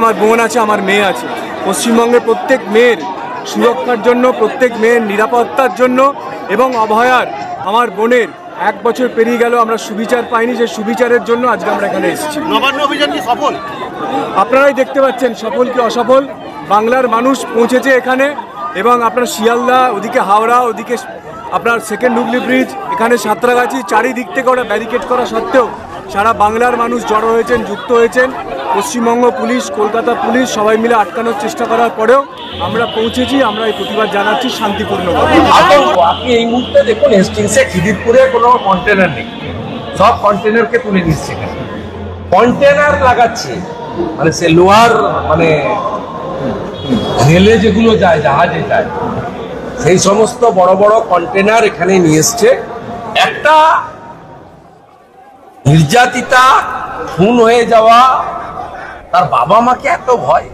আমার বোন আছে, আমার মেয়ে আছে। পশ্চিমবঙ্গের প্রত্যেক মেয়ের সুরক্ষার জন্য, প্রত্যেক মেয়ের নিরাপত্তার জন্য এবং অভয়ার আমার বোনের 1 বছর পেরিয়ে গেল, আমরা সুবিচার পাইনি। যে সুবিচারের জন্য আজকে আমরা এখানে এসেছি। নবান্ন অভিযান কি সফল? আপনারাই দেখতে পাচ্ছেন সফল কি অসফল। বাংলার মানুষ পৌঁছেছে এখানে, এবং আপনার শিয়ালদা, ওদিকে হাওড়া, ওদিকে আপনার সেকেন্ড হুগলি ব্রিজ, এখানে সাঁতরাগাছি, চারিদিক থেকে ওরা ব্যারিকেড করা সত্ত্বেও সারা বাংলার মানুষ জড়ো হয়েছেন, যুক্ত হয়েছেন। পশ্চিমবঙ্গ পুলিশ, কলকাতা পুলিশ সবাই মিলে আটকানোর চেষ্টা করার পরেও আমরা পৌঁছেছি। আমরা এই প্রতিবাদ জানাচ্ছি শান্তিপূর্ণভাবে। আপনি এই মুহূর্তে দেখুন হেস্টিংসে খিদিরপুরে কোনো কন্টেনার নেই, সব কন্টেনারকে তুলে নিচ্ছে। কন্টেনার লাগাচ্ছে মানে সে লোহার, মানে রেলে যেগুলো যায়, জাহাজে যায়, সেই সমস্ত বড় বড় কন্টেনার এখানে নিয়ে এসছে। একটা নির্যাতিতা খুন হয়ে যাওয়া, তার বাবা মাকে এত ভয়।